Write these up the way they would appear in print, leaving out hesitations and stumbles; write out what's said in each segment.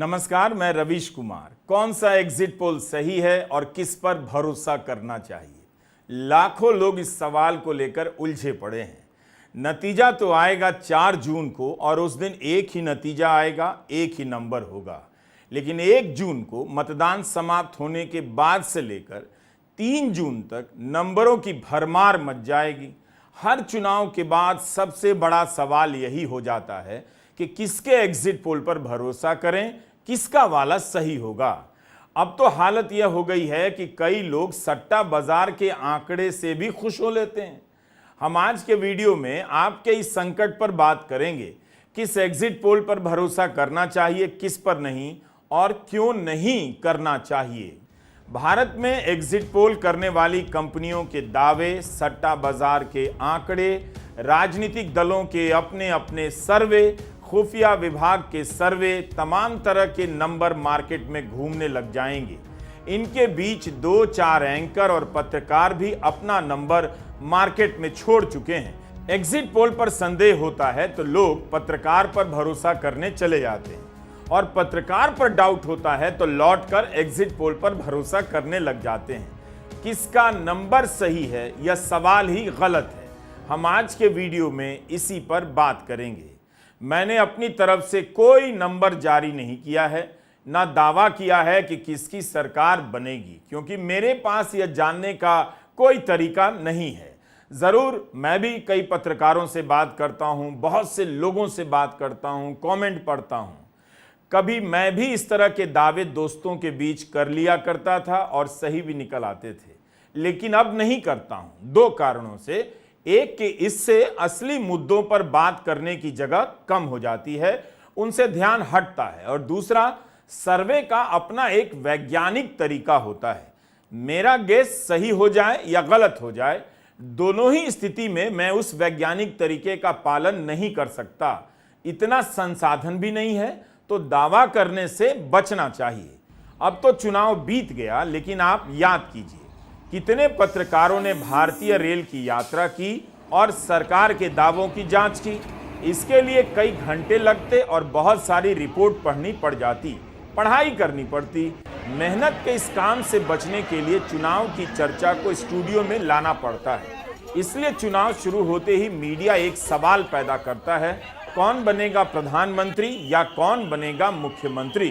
नमस्कार, मैं रवीश कुमार। कौन सा एग्जिट पोल सही है और किस पर भरोसा करना चाहिए? लाखों लोग इस सवाल को लेकर उलझे पड़े हैं। नतीजा तो आएगा 4 जून को और उस दिन एक ही नतीजा आएगा, एक ही नंबर होगा। लेकिन 1 जून को मतदान समाप्त होने के बाद से लेकर 3 जून तक नंबरों की भरमार मच जाएगी। हर चुनाव के बाद सबसे बड़ा सवाल यही हो जाता है कि किसके एग्जिट पोल पर भरोसा करें, किसका वाला सही होगा। अब तो हालत यह हो गई है कि कई लोग सट्टा बाजार के आंकड़े से भी खुश हो लेते हैं। हम आज के वीडियो में आपके इस संकट पर बात करेंगे, किस एग्जिट पोल पर भरोसा करना चाहिए, किस पर नहीं और क्यों नहीं करना चाहिए। भारत में एग्जिट पोल करने वाली कंपनियों के दावे, सट्टा बाजार के आंकड़े, राजनीतिक दलों के अपने अपने सर्वे, खुफिया विभाग के सर्वे, तमाम तरह के नंबर मार्केट में घूमने लग जाएंगे। इनके बीच 2-4 एंकर और पत्रकार भी अपना नंबर मार्केट में छोड़ चुके हैं। एग्जिट पोल पर संदेह होता है तो लोग पत्रकार पर भरोसा करने चले जाते हैं और पत्रकार पर डाउट होता है तो लौटकर एग्जिट पोल पर भरोसा करने लग जाते हैं। किसका नंबर सही है यह सवाल ही गलत है। हम आज के वीडियो में इसी पर बात करेंगे। मैंने अपनी तरफ से कोई नंबर जारी नहीं किया है, ना दावा किया है कि किसकी सरकार बनेगी, क्योंकि मेरे पास यह जानने का कोई तरीका नहीं है। जरूर मैं भी कई पत्रकारों से बात करता हूं, बहुत से लोगों से बात करता हूं, कमेंट पढ़ता हूं। कभी मैं भी इस तरह के दावे दोस्तों के बीच कर लिया करता था और सही भी निकल आते थे, लेकिन अब नहीं करता हूं। 2 कारणों से। एक कि इससे असली मुद्दों पर बात करने की जगह कम हो जाती है, उनसे ध्यान हटता है, और दूसरा, सर्वे का अपना एक वैज्ञानिक तरीका होता है। मेरा गेस सही हो जाए या गलत हो जाए, दोनों ही स्थिति में मैं उस वैज्ञानिक तरीके का पालन नहीं कर सकता। इतना संसाधन भी नहीं है, तो दावा करने से बचना चाहिए। अब तो चुनाव बीत गया, लेकिन आप याद कीजिए कितने पत्रकारों ने भारतीय रेल की यात्रा की और सरकार के दावों की जांच की। इसके लिए कई घंटे लगते और बहुत सारी रिपोर्ट पढ़नी पड़ जाती, पढ़ाई करनी पड़ती। मेहनत के इस काम से बचने के लिए चुनाव की चर्चा को स्टूडियो में लाना पड़ता है। इसलिए चुनाव शुरू होते ही मीडिया एक सवाल पैदा करता है, कौन बनेगा प्रधानमंत्री या कौन बनेगा मुख्यमंत्री,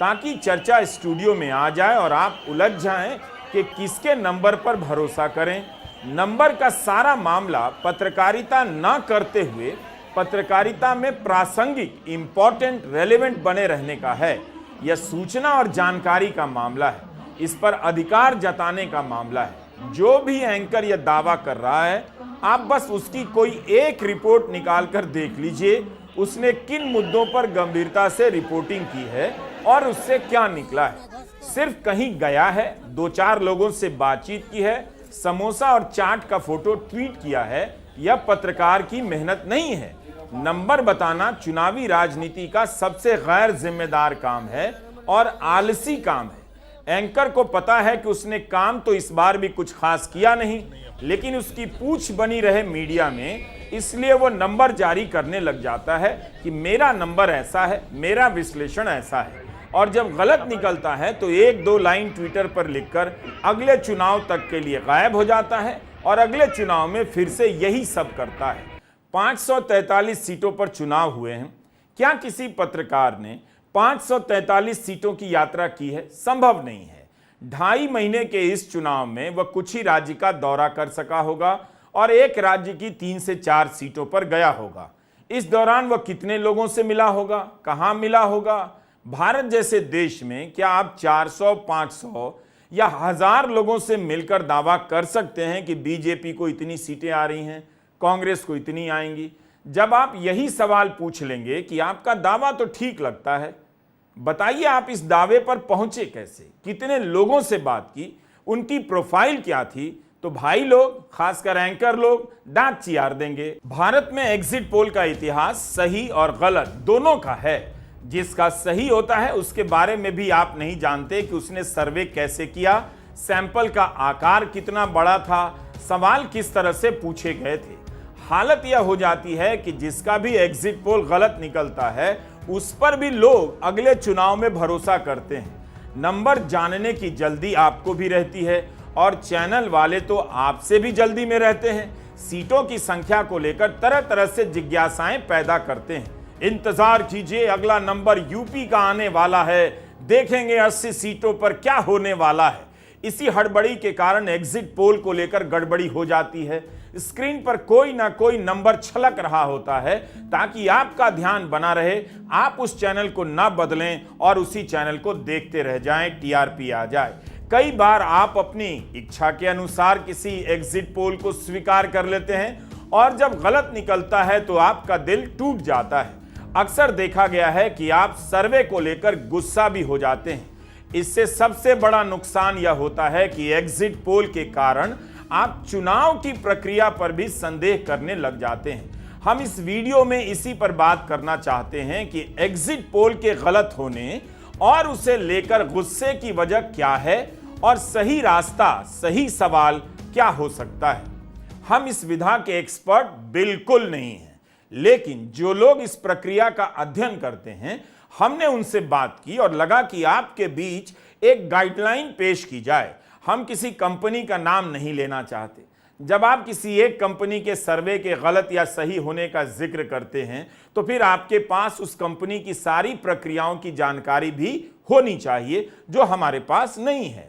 ताकि चर्चा स्टूडियो में आ जाए और आप उलझ जाएं कि किसके नंबर पर भरोसा करें। नंबर का सारा मामला पत्रकारिता न करते हुए पत्रकारिता में प्रासंगिक, इंपॉर्टेंट, रेलेवेंट बने रहने का है। यह सूचना और जानकारी का मामला है, इस पर अधिकार जताने का मामला है। जो भी एंकर यह दावा कर रहा है, आप बस उसकी कोई एक रिपोर्ट निकाल कर देख लीजिए, उसने किन मुद्दों पर गंभीरता से रिपोर्टिंग की है और उससे क्या निकला है। सिर्फ कहीं गया है, 2-4 लोगों से बातचीत की है, समोसा और चाट का फोटो ट्वीट किया है, यह पत्रकार की मेहनत नहीं है। नंबर बताना चुनावी राजनीति का सबसे गैर जिम्मेदार काम है और आलसी काम है। एंकर को पता है कि उसने काम तो इस बार भी कुछ खास किया नहीं, लेकिन उसकी पूछ बनी रहे मीडिया में, इसलिए वो नंबर जारी करने लग जाता है कि मेरा नंबर ऐसा है, मेरा विश्लेषण ऐसा है। और जब गलत निकलता है तो 1-2 लाइन ट्विटर पर लिखकर अगले चुनाव तक के लिए गायब हो जाता है और अगले चुनाव में फिर से यही सब करता है। 543 सीटों पर चुनाव हुए हैं। क्या किसी पत्रकार ने 543 सीटों की यात्रा की है? संभव नहीं है। 2.5 महीने के इस चुनाव में वह कुछ ही राज्य का दौरा कर सका होगा और एक राज्य की 3 से 4 सीटों पर गया होगा। इस दौरान वह कितने लोगों से मिला होगा, कहां मिला होगा? भारत जैसे देश में क्या आप 400, 500 या 1000 लोगों से मिलकर दावा कर सकते हैं कि बीजेपी को इतनी सीटें आ रही हैं, कांग्रेस को इतनी आएंगी? जब आप यही सवाल पूछ लेंगे कि आपका दावा तो ठीक लगता है, बताइए आप इस दावे पर पहुंचे कैसे, कितने लोगों से बात की, उनकी प्रोफाइल क्या थी, तो भाई लोग, खासकर एंकर लोग, दांत चियार देंगे। भारत में एग्जिट पोल का इतिहास सही और गलत दोनों का है। जिसका सही होता है उसके बारे में भी आप नहीं जानते कि उसने सर्वे कैसे किया, सैंपल का आकार कितना बड़ा था, सवाल किस तरह से पूछे गए थे। हालत यह हो जाती है कि जिसका भी एग्जिट पोल गलत निकलता है उस पर भी लोग अगले चुनाव में भरोसा करते हैं। नंबर जानने की जल्दी आपको भी रहती है और चैनल वाले तो आपसे भी जल्दी में रहते हैं। सीटों की संख्या को लेकर तरह तरह से जिज्ञासाएं पैदा करते हैं। इंतजार कीजिए, अगला नंबर यूपी का आने वाला है, देखेंगे 80 सीटों पर क्या होने वाला है। इसी हड़बड़ी के कारण एग्जिट पोल को लेकर गड़बड़ी हो जाती है। स्क्रीन पर कोई ना कोई नंबर छलक रहा होता है ताकि आपका ध्यान बना रहे, आप उस चैनल को ना बदलें और उसी चैनल को देखते रह जाएं, टीआरपी आ जाए। कई बार आप अपनी इच्छा के अनुसार किसी एग्जिट पोल को स्वीकार कर लेते हैं और जब गलत निकलता है तो आपका दिल टूट जाता है। अक्सर देखा गया है कि आप सर्वे को लेकर गुस्सा भी हो जाते हैं। इससे सबसे बड़ा नुकसान यह होता है कि एग्जिट पोल के कारण आप चुनाव की प्रक्रिया पर भी संदेह करने लग जाते हैं। हम इस वीडियो में इसी पर बात करना चाहते हैं कि एग्जिट पोल के गलत होने और उसे लेकर गुस्से की वजह क्या है और सही रास्ता, सही सवाल क्या हो सकता है। हम इस विधा के एक्सपर्ट बिल्कुल नहीं हैं, लेकिन जो लोग इस प्रक्रिया का अध्ययन करते हैं, हमने उनसे बात की और लगा कि आपके बीच एक गाइडलाइन पेश की जाए। हम किसी कंपनी का नाम नहीं लेना चाहते। जब आप किसी एक कंपनी के सर्वे के गलत या सही होने का जिक्र करते हैं तो फिर आपके पास उस कंपनी की सारी प्रक्रियाओं की जानकारी भी होनी चाहिए, जो हमारे पास नहीं है।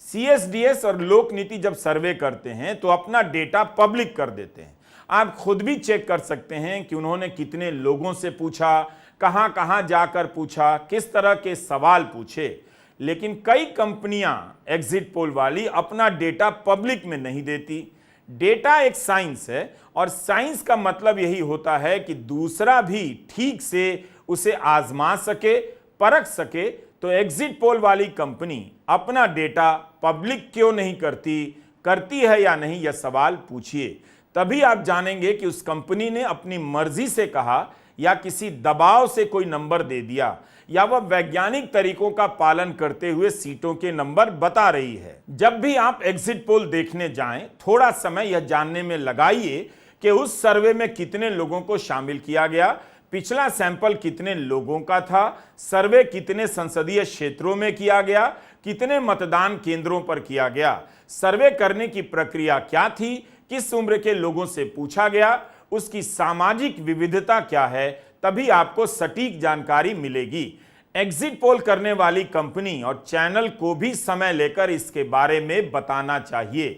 सीएसडीएस और लोक नीति जब सर्वे करते हैं तो अपना डेटा पब्लिक कर देते हैं। आप खुद भी चेक कर सकते हैं कि उन्होंने कितने लोगों से पूछा, कहां कहां जाकर पूछा, किस तरह के सवाल पूछे। लेकिन कई कंपनियां एग्जिट पोल वाली अपना डेटा पब्लिक में नहीं देती। डेटा एक साइंस है और साइंस का मतलब यही होता है कि दूसरा भी ठीक से उसे आजमा सके, परख सके। तो एग्जिट पोल वाली कंपनी अपना डेटा पब्लिक क्यों नहीं करती है या नहीं, यह सवाल पूछिए। तभी आप जानेंगे कि उस कंपनी ने अपनी मर्जी से कहा या किसी दबाव से कोई नंबर दे दिया, या वह वैज्ञानिक तरीकों का पालन करते हुए सीटों के नंबर बता रही है। जब भी आप एग्जिट पोल देखने जाएं, थोड़ा समय यह जानने में लगाइए कि उस सर्वे में कितने लोगों को शामिल किया गया, पिछला सैंपल कितने लोगों का था, सर्वे कितने संसदीय क्षेत्रों में किया गया, कितने मतदान केंद्रों पर किया गया, सर्वे करने की प्रक्रिया क्या थी, किस उम्र के लोगों से पूछा गया, उसकी सामाजिक विविधता क्या है। तभी आपको सटीक जानकारी मिलेगी। एग्जिट पोल करने वाली कंपनी और चैनल को भी समय लेकर इसके बारे में बताना चाहिए।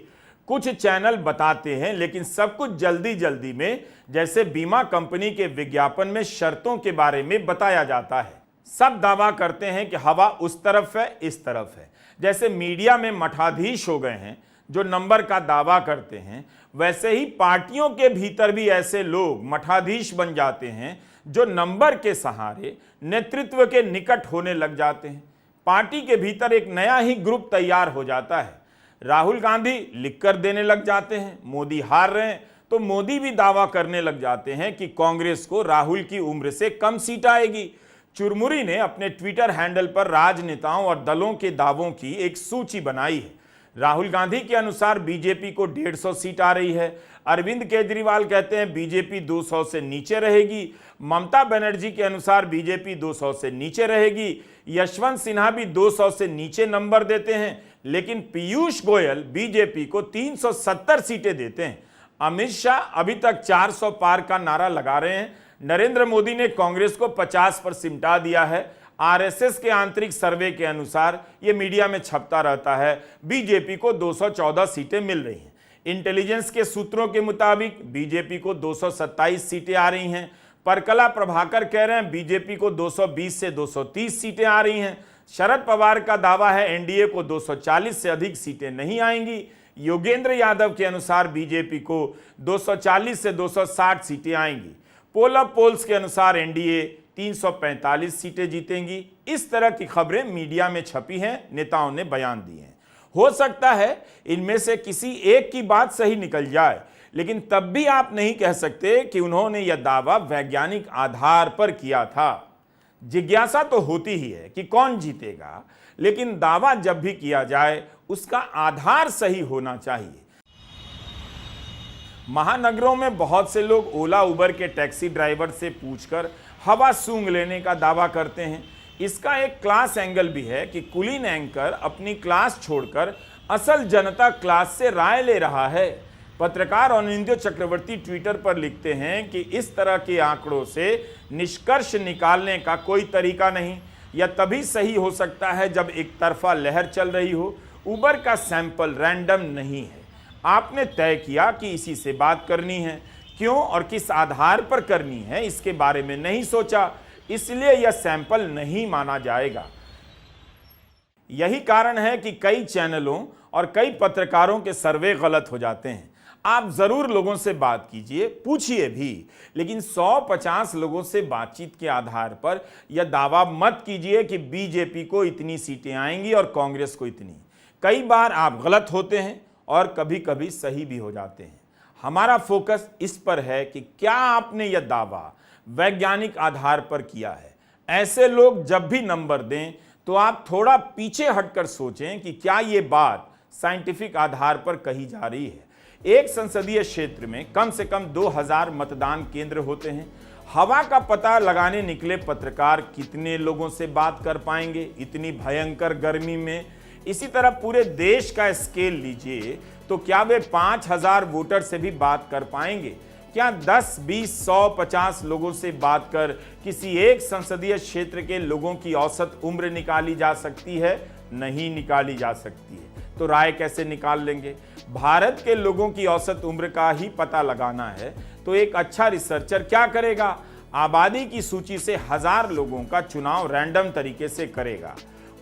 कुछ चैनल बताते हैं, लेकिन सब कुछ जल्दी जल्दी में, जैसे बीमा कंपनी के विज्ञापन में शर्तों के बारे में बताया जाता है। सब दावा करते हैं कि हवा उस तरफ है, इस तरफ है। जैसे मीडिया में मठाधीश हो गए हैं जो नंबर का दावा करते हैं, वैसे ही पार्टियों के भीतर भी ऐसे लोग मठाधीश बन जाते हैं जो नंबर के सहारे नेतृत्व के निकट होने लग जाते हैं। पार्टी के भीतर एक नया ही ग्रुप तैयार हो जाता है। राहुल गांधी लिखकर देने लग जाते हैं, मोदी हार रहे हैं तो मोदी भी दावा करने लग जाते हैं कि कांग्रेस को राहुल की उम्र से कम सीट आएगी। चुरमुरी ने अपने ट्विटर हैंडल पर राजनेताओं और दलों के दावों की एक सूची बनाई है। राहुल गांधी के अनुसार बीजेपी को 150 सीट आ रही है। अरविंद केजरीवाल कहते हैं बीजेपी 200 से नीचे रहेगी। ममता बनर्जी के अनुसार बीजेपी 200 से नीचे रहेगी। यशवंत सिन्हा भी 200 से नीचे नंबर देते हैं, लेकिन पीयूष गोयल बीजेपी को 370 सीटें देते हैं। अमित शाह अभी तक 400 पार का नारा लगा रहे हैं। नरेंद्र मोदी ने कांग्रेस को 50 पर सिमटा दिया है। आरएसएस के आंतरिक सर्वे के अनुसार, यह मीडिया में छपता रहता है, बीजेपी को 214 सीटें मिल रही हैं। इंटेलिजेंस के सूत्रों के मुताबिक बीजेपी को 227 सीटें आ रही हैं। परकला प्रभाकर कह रहे हैं बीजेपी को 220 से 230 सीटें आ रही हैं। शरद पवार का दावा है एनडीए को 240 से अधिक सीटें नहीं आएंगी। योगेंद्र यादव के अनुसार बीजेपी को 240 से 260 सीटें आएंगी। पोल पोल्स के अनुसार एनडीए 345 सीटें जीतेंगी। इस तरह की खबरें मीडिया में छपी हैं, नेताओं ने बयान दिए हैं। हो सकता है इनमें से किसी एक की बात सही निकल जाए, लेकिन तब भी आप नहीं कह सकते कि उन्होंने यह दावा वैज्ञानिक आधार पर किया था। जिज्ञासा तो होती ही है कि कौन जीतेगा, लेकिन दावा जब भी किया जाए उसका आधार सही होना चाहिए। महानगरों में बहुत से लोग ओला उबर के टैक्सी ड्राइवर से पूछकर हवा सूंघ लेने का दावा करते हैं। इसका एक क्लास एंगल भी है कि कुलीन एंकर अपनी क्लास छोड़कर असल जनता क्लास से राय ले रहा है। पत्रकार अनिंद्य चक्रवर्ती ट्विटर पर लिखते हैं कि इस तरह के आंकड़ों से निष्कर्ष निकालने का कोई तरीका नहीं। यह तभी सही हो सकता है जब एक तरफा लहर चल रही हो। उबर का सैंपल रैंडम नहीं है। आपने तय किया कि इसी से बात करनी है, क्यों और किस आधार पर करनी है इसके बारे में नहीं सोचा, इसलिए यह सैंपल नहीं माना जाएगा। यही कारण है कि कई चैनलों और कई पत्रकारों के सर्वे गलत हो जाते हैं। आप जरूर लोगों से बात कीजिए, पूछिए भी, लेकिन 150 लोगों से बातचीत के आधार पर यह दावा मत कीजिए कि बीजेपी को इतनी सीटें आएंगी और कांग्रेस को इतनी। कई बार आप गलत होते हैं और कभी कभी सही भी हो जाते हैं। हमारा फोकस इस पर है कि क्या आपने यह दावा वैज्ञानिक आधार पर किया है। ऐसे लोग जब भी नंबर दें तो आप थोड़ा पीछे हटकर सोचें कि क्या यह बात साइंटिफिक आधार पर कही जा रही है। एक संसदीय क्षेत्र में कम से कम 2000 मतदान केंद्र होते हैं। हवा का पता लगाने निकले पत्रकार कितने लोगों से बात कर पाएंगे इतनी भयंकर गर्मी में। इसी तरह पूरे देश का स्केल लीजिए तो क्या वे 5000 वोटर से भी बात कर पाएंगे? क्या 10, 20, 100, 50 लोगों से बात कर किसी एक संसदीय क्षेत्र के लोगों की औसत उम्र निकाली जा सकती है? नहीं निकाली जा सकती है। तो राय कैसे निकाल लेंगे? भारत के लोगों की औसत उम्र का ही पता लगाना है तो एक अच्छा रिसर्चर क्या करेगा? आबादी की सूची से 1000 लोगों का चुनाव रैंडम तरीके से करेगा,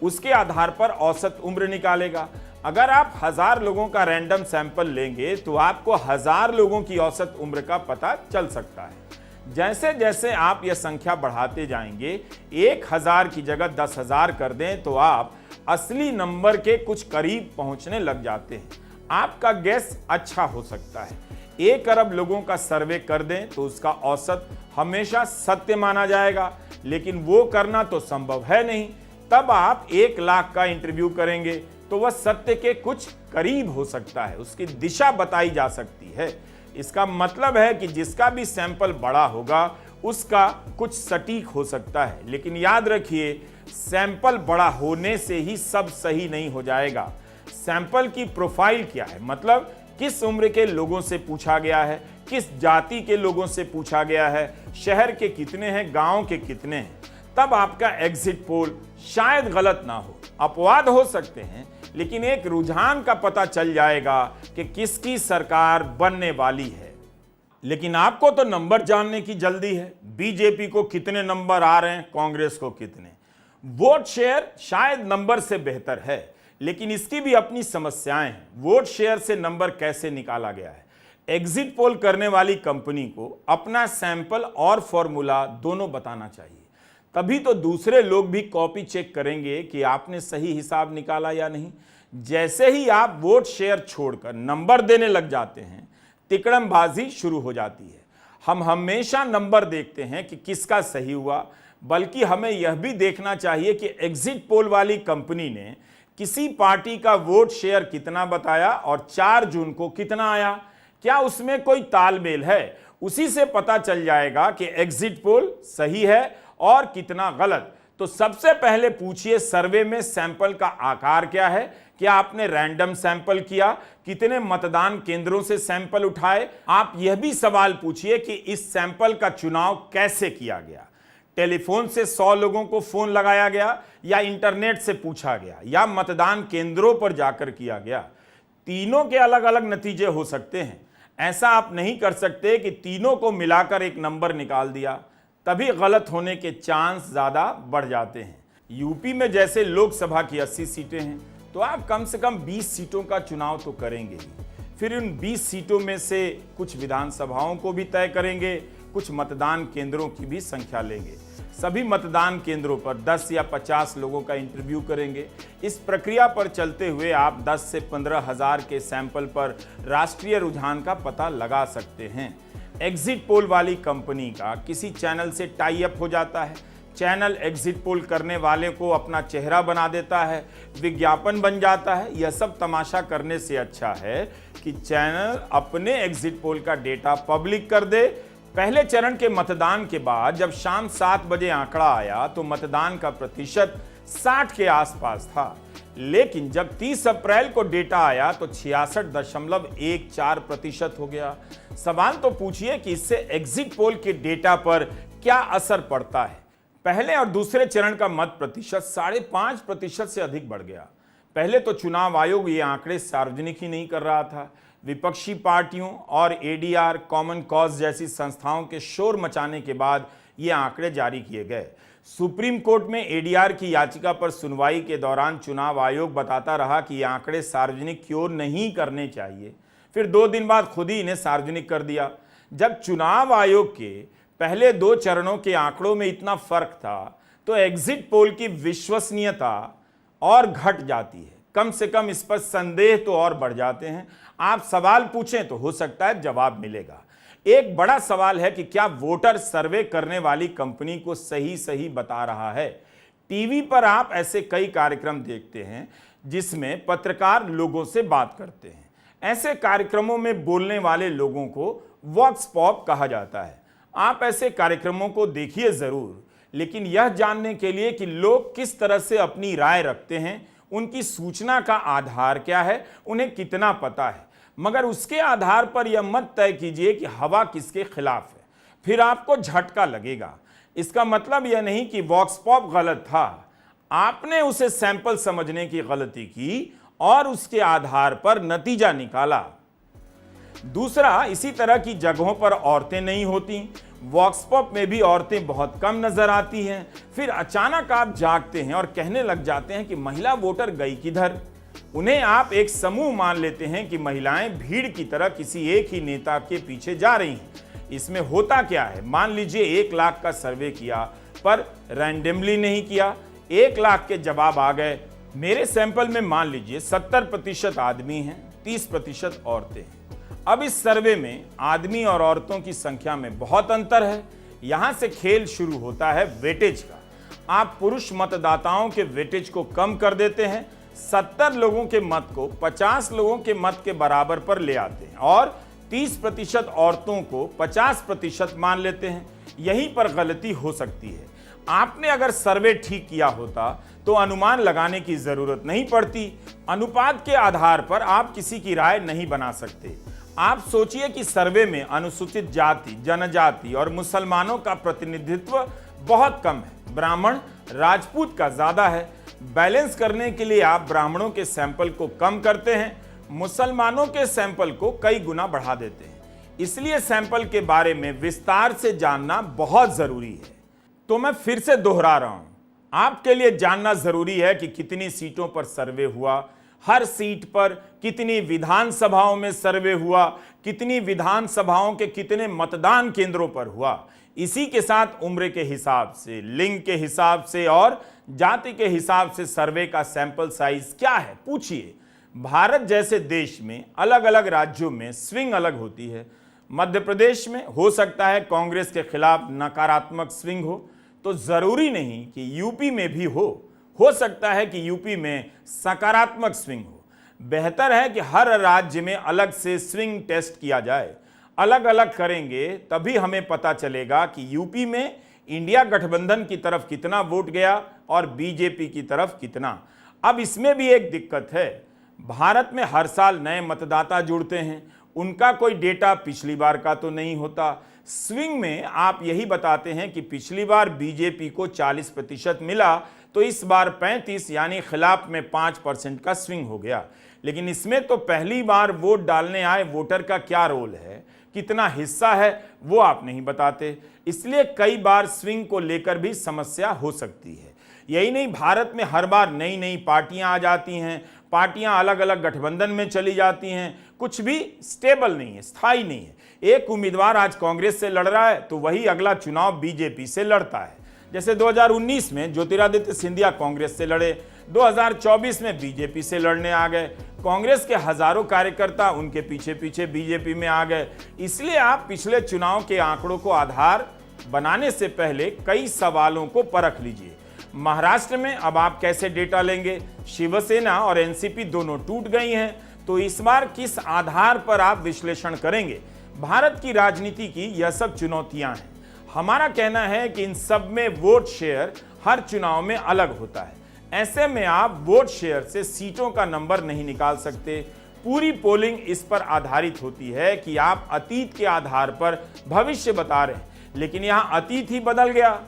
उसके आधार पर औसत उम्र निकालेगा। अगर आप 1000 लोगों का रैंडम सैंपल लेंगे तो आपको 1000 लोगों की औसत उम्र का पता चल सकता है। जैसे जैसे आप यह संख्या बढ़ाते जाएंगे, 1000 की जगह 10,000 कर दें तो आप असली नंबर के कुछ करीब पहुंचने लग जाते हैं। आपका गैस अच्छा हो सकता है। 1 अरब लोगों का सर्वे कर दें तो उसका औसत हमेशा सत्य माना जाएगा, लेकिन वो करना तो संभव है नहीं। तब आप 1 लाख का इंटरव्यू करेंगे तो वह सत्य के कुछ करीब हो सकता है, उसकी दिशा बताई जा सकती है। इसका मतलब है कि जिसका भी सैंपल बड़ा होगा उसका कुछ सटीक हो सकता है, लेकिन याद रखिए सैंपल बड़ा होने से ही सब सही नहीं हो जाएगा। सैंपल की प्रोफाइल क्या है, मतलब किस उम्र के लोगों से पूछा गया है, किस जाति के लोगों से पूछा गया है, शहर के कितने हैं, गांव के कितने हैं। तब आपका एग्जिट पोल शायद गलत ना हो, अपवाद हो सकते हैं, लेकिन एक रुझान का पता चल जाएगा कि किसकी सरकार बनने वाली है। लेकिन आपको तो नंबर जानने की जल्दी है। बीजेपी को कितने नंबर आ रहे हैं, कांग्रेस को कितने। वोट शेयर शायद नंबर से बेहतर है, लेकिन इसकी भी अपनी समस्याएं हैं। वोट शेयर से नंबर कैसे निकाला गया है? एग्जिट पोल करने वाली कंपनी को अपना सैंपल और फॉर्मूला दोनों बताना चाहिए, तभी तो दूसरे लोग भी कॉपी चेक करेंगे कि आपने सही हिसाब निकाला या नहीं। जैसे ही आप वोट शेयर छोड़कर नंबर देने लग जाते हैं, तिकड़मबाजी शुरू हो जाती है। हम हमेशा नंबर देखते हैं कि किसका सही हुआ, बल्कि हमें यह भी देखना चाहिए कि एग्जिट पोल वाली कंपनी ने किसी पार्टी का वोट शेयर कितना बताया और 4 जून को कितना आया। क्या उसमें कोई तालमेल है? उसी से पता चल जाएगा कि एग्जिट पोल सही है और कितना गलत। तो सबसे पहले पूछिए सर्वे में सैंपल का आकार क्या है? क्या आपने रैंडम सैंपल किया? कितने मतदान केंद्रों से सैंपल उठाए? आप यह भी सवाल पूछिए कि इस सैंपल का चुनाव कैसे किया गया। टेलीफोन से 100 लोगों को फोन लगाया गया, या इंटरनेट से पूछा गया, या मतदान केंद्रों पर जाकर किया गया। तीनों के अलग अलग नतीजे हो सकते हैं। ऐसा आप नहीं कर सकते कि तीनों को मिलाकर एक नंबर निकाल दिया, तभी गलत होने के चांस ज्यादा बढ़ जाते हैं। यूपी में जैसे लोकसभा की 80 सीटें हैं, तो आप कम से कम 20 सीटों का चुनाव तो करेंगे ही। फिर उन 20 सीटों में से कुछ विधानसभाओं को भी तय करेंगे, कुछ मतदान केंद्रों की भी संख्या लेंगे। सभी मतदान केंद्रों पर 10 या 50 लोगों का इंटरव्यू करेंगे। इस प्रक्रिया पर चलते हुए आप 10 से 15 हजार के सैंपल पर राष्ट्रीय रुझान का पता लगा सकते हैं। एग्जिट पोल वाली कंपनी का किसी चैनल से टाई अप हो जाता है, चैनल एग्जिट पोल करने वाले को अपना चेहरा बना देता है, विज्ञापन बन जाता है। यह सब तमाशा करने से अच्छा है कि चैनल अपने एग्जिट पोल का डेटा पब्लिक कर दे, पहले चरण के मतदान के बाद जब शाम 7 बजे आंकड़ा आया तो मतदान का प्रतिशत 60 के आसपास था, लेकिन जब 30 अप्रैल को डेटा आया तो 66.14% हो गया। सवाल तो पूछिए कि इससे एग्जिट पोल के डेटा पर क्या असर पड़ता है। पहले और दूसरे चरण का मत प्रतिशत 5.5% से अधिक बढ़ गया। पहले तो चुनाव आयोग ये आंकड़े सार्वजनिक ही नहीं कर रहा था। विपक्षी पार्टियों और एडीआर, कॉमन कॉज जैसी संस्थाओं के शोर मचाने के बाद ये आंकड़े जारी किए गए। सुप्रीम कोर्ट में एडीआर की याचिका पर सुनवाई के दौरान चुनाव आयोग बताता रहा कि ये आंकड़े सार्वजनिक क्यों नहीं करने चाहिए। फिर 2 दिन बाद खुद ही इन्हें सार्वजनिक कर दिया। जब चुनाव आयोग के पहले 2 चरणों के आंकड़ों में इतना फर्क था तो एग्जिट पोल की विश्वसनीयता और घट जाती है। कम से कम इस पर संदेह तो और बढ़ जाते हैं। आप सवाल पूछें तो हो सकता है जवाब मिलेगा। एक बड़ा सवाल है कि क्या वोटर सर्वे करने वाली कंपनी को सही बता रहा है। टीवी पर आप ऐसे कई कार्यक्रम देखते हैं जिसमें पत्रकार लोगों से बात करते हैं। ऐसे कार्यक्रमों में बोलने वाले लोगों को वॉक्स पॉप कहा जाता है। आप ऐसे कार्यक्रमों को देखिए जरूर, लेकिन यह जानने के लिए कि लोग किस तरह से अपनी राय रखते हैं, उनकी सूचना का आधार क्या है, उन्हें कितना पता है, मगर उसके आधार पर यह मत तय कीजिए कि हवा किसके खिलाफ है। फिर आपको झटका लगेगा। इसका मतलब यह नहीं कि वॉक्स पॉप गलत था, आपने उसे सैंपल समझने की गलती की और उसके आधार पर नतीजा निकाला। दूसरा, इसी तरह की जगहों पर औरतें नहीं होती। वॉक्स पॉप में भी औरतें बहुत कम नजर आती हैं। फिर अचानक आप जागते हैं और कहने लग जाते हैं कि महिला वोटर गई किधर। उन्हें आप एक समूह मान लेते हैं कि महिलाएं भीड़ की तरह किसी एक ही नेता के पीछे जा रही हैं। इसमें होता क्या है, मान लीजिए 1 लाख का सर्वे किया पर रैंडमली नहीं किया, 1 लाख के जवाब आ गए। मेरे सैंपल में मान लीजिए 70% आदमी हैं, 30% औरतें हैं। अब इस सर्वे में आदमी और औरतों की संख्या में बहुत अंतर है। यहां से खेल शुरू होता है वेटेज का। आप पुरुष मतदाताओं के वेटेज को कम कर देते हैं, 70 लोगों के मत को 50 लोगों के मत के बराबर पर ले आते हैं और 30% औरतों को 50% मान लेते हैं। यहीं पर गलती हो सकती है। आपने अगर सर्वे ठीक किया होता तो अनुमान लगाने की जरूरत नहीं पड़ती। अनुपात के आधार पर आप किसी की राय नहीं बना सकते। आप सोचिए कि सर्वे में अनुसूचित जाति, जनजाति और मुसलमानों का प्रतिनिधित्व बहुत कम है, ब्राह्मण, राजपूत का ज्यादा है। बैलेंस करने के लिए आप ब्राह्मणों के सैंपल को कम करते हैं, मुसलमानों के सैंपल को कई गुना बढ़ा देते हैं। इसलिए सैंपल के बारे में विस्तार से जानना बहुत जरूरी है। तो मैं फिर से दोहरा रहा हूं, आपके लिए जानना जरूरी है कि कितनी सीटों पर सर्वे हुआ, हर सीट पर कितनी विधानसभाओं में सर्वे हुआ, कितनी विधानसभाओं के कितने मतदान केंद्रों पर हुआ। इसी के साथ उम्र के हिसाब से, लिंग के हिसाब से और जाति के हिसाब से सर्वे का सैंपल साइज क्या है पूछिए। भारत जैसे देश में अलग अलग राज्यों में स्विंग अलग होती है। मध्य प्रदेश में हो सकता है कांग्रेस के खिलाफ नकारात्मक स्विंग हो, तो जरूरी नहीं कि यूपी में भी हो सकता है कि यूपी में सकारात्मक स्विंग हो। बेहतर है कि हर राज्य में अलग से स्विंग टेस्ट किया जाए। अलग अलग करेंगे तभी हमें पता चलेगा कि यूपी में इंडिया गठबंधन की तरफ कितना वोट गया और बीजेपी की तरफ कितना। अब इसमें भी एक दिक्कत है, भारत में हर साल नए मतदाता जुड़ते हैं, उनका कोई डेटा पिछली बार का तो नहीं होता। स्विंग में आप यही बताते हैं कि पिछली बार बीजेपी को 40% मिला तो इस बार 35 यानी खिलाफ में 5% का स्विंग हो गया। लेकिन इसमें तो पहली बार वोट डालने आए वोटर का क्या रोल है, कितना हिस्सा है, वो आप नहीं बताते। इसलिए कई बार स्विंग को लेकर भी समस्या हो सकती है। यही नहीं, भारत में हर बार नई नई पार्टियां आ जाती हैं, पार्टियां अलग अलग गठबंधन में चली जाती हैं, कुछ भी स्टेबल नहीं है, स्थायी नहीं है। एक उम्मीदवार आज कांग्रेस से लड़ रहा है तो वही अगला चुनाव बीजेपी से लड़ता है। जैसे 2019 में ज्योतिरादित्य सिंधिया कांग्रेस से लड़े, 2024 में बीजेपी से लड़ने आ गए। कांग्रेस के हजारों कार्यकर्ता उनके पीछे पीछे बीजेपी में आ गए। इसलिए आप पिछले चुनाव के आंकड़ों को आधार बनाने से पहले कई सवालों को परख लीजिए। महाराष्ट्र में अब आप कैसे डेटा लेंगे? शिवसेना और एनसीपी दोनों टूट गई हैं, तो इस बार किस आधार पर आप विश्लेषण करेंगे? भारत की राजनीति की यह सब चुनौतियां हैं। हमारा कहना है कि इन सब में वोट शेयर हर चुनाव में अलग होता है। ऐसे में आप वोट शेयर से सीटों का नंबर नहीं निकाल सकते। पूरी पोलिंग इस पर आधारित होती है कि आप अतीत के आधार पर भविष्य बता रहे हैं, लेकिन यहां अतीत ही बदल गया।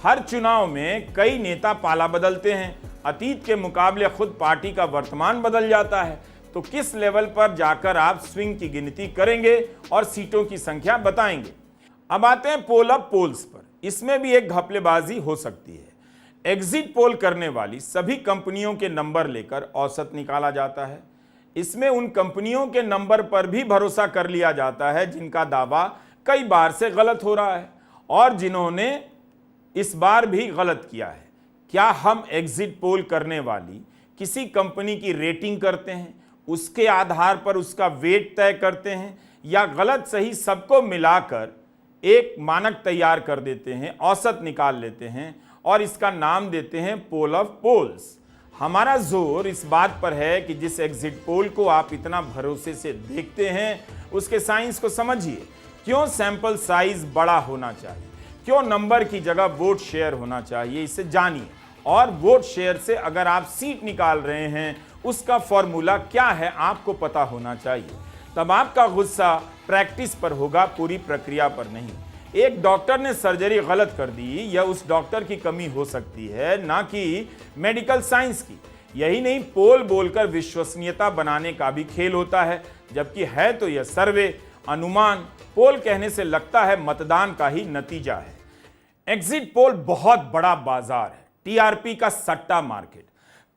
हर चुनाव में कई नेता पाला बदलते हैं। अतीत के मुकाबले खुद पार्टी का वर्तमान बदल जाता है। तो किस लेवल पर जाकर आप स्विंग की गिनती करेंगे और सीटों की संख्या बताएंगे। अब आते हैं पोल अप पोल्स पर। इसमें भी एक घपलेबाजी हो सकती है। एग्जिट पोल करने वाली सभी कंपनियों के नंबर लेकर औसत निकाला जाता है। इसमें उन कंपनियों के नंबर पर भी भरोसा कर लिया जाता है जिनका दावा कई बार से गलत हो रहा है और जिन्होंने इस बार भी गलत किया है। क्या हम एग्जिट पोल करने वाली किसी कंपनी की रेटिंग करते हैं, उसके आधार पर उसका वेट तय करते हैं, या गलत सही सबको मिलाकर एक मानक तैयार कर देते हैं, औसत निकाल लेते हैं और इसका नाम देते हैं पोल ऑफ पोल्स। हमारा जोर इस बात पर है कि जिस एग्जिट पोल को आप इतना भरोसे से देखते हैं उसके साइंस को समझिए। क्यों सैंपल साइज बड़ा होना चाहिए, क्यों नंबर की जगह वोट शेयर होना चाहिए, इसे जानिए। और वोट शेयर से अगर आप सीट निकाल रहे हैं उसका फॉर्मूला क्या है आपको पता होना चाहिए। तब आपका गुस्सा प्रैक्टिस पर होगा, पूरी प्रक्रिया पर नहीं। एक डॉक्टर ने सर्जरी गलत कर दी, यह उस डॉक्टर की कमी हो सकती है, ना कि मेडिकल साइंस की। यही नहीं, पोल बोलकर विश्वसनीयता बनाने का भी खेल होता है, जबकि है तो यह सर्वे, अनुमान। पोल कहने से लगता है मतदान का ही नतीजा है। एग्जिट पोल बहुत बड़ा बाजार है, टीआरपी का सट्टा मार्केट।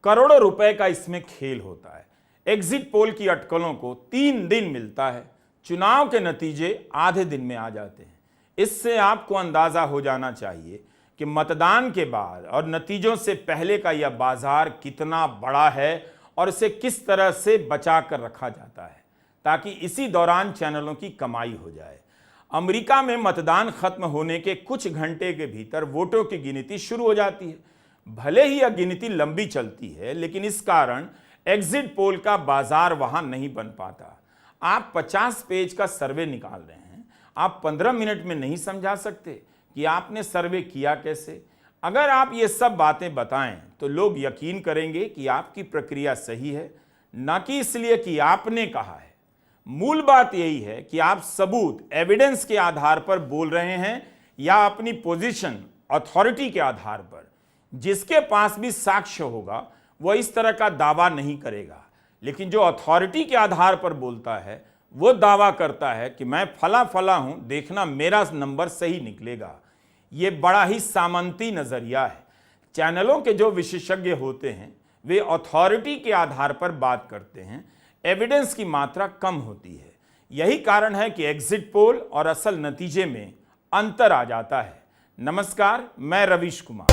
करोड़ों रुपए का इसमें खेल होता है। एग्जिट पोल की अटकलों को 3 दिन मिलता है, चुनाव के नतीजे आधे दिन में आ जाते हैं। इससे आपको अंदाजा हो जाना चाहिए कि मतदान के बाद और नतीजों से पहले का यह बाजार कितना बड़ा है और इसे किस तरह से बचा कर रखा जाता है ताकि इसी दौरान चैनलों की कमाई हो जाए। अमेरिका में मतदान खत्म होने के कुछ घंटे के भीतर वोटों की गिनती शुरू हो जाती है। भले ही यह गिनती लंबी चलती है, लेकिन इस कारण एग्जिट पोल का बाजार वहां नहीं बन पाता। आप 50 पेज का सर्वे निकाल रहे हैं, आप 15 मिनट में नहीं समझा सकते कि आपने सर्वे किया कैसे। अगर आप ये सब बातें बताएं तो लोग यकीन करेंगे कि आपकी प्रक्रिया सही है, न कि इसलिए कि आपने कहा है। मूल बात यही है कि आप सबूत, एविडेंस के आधार पर बोल रहे हैं या अपनी पोजीशन, अथॉरिटी के आधार पर। जिसके पास भी साक्ष्य होगा वह इस तरह का दावा नहीं करेगा, लेकिन जो अथॉरिटी के आधार पर बोलता है वो दावा करता है कि मैं फला फला हूं, देखना मेरा नंबर सही निकलेगा। ये बड़ा ही सामंती नजरिया है। चैनलों के जो विशेषज्ञ होते हैं वे अथॉरिटी के आधार पर बात करते हैं, एविडेंस की मात्रा कम होती है। यही कारण है कि एग्जिट पोल और असल नतीजे में अंतर आ जाता है। नमस्कार, मैं रवीश कुमार।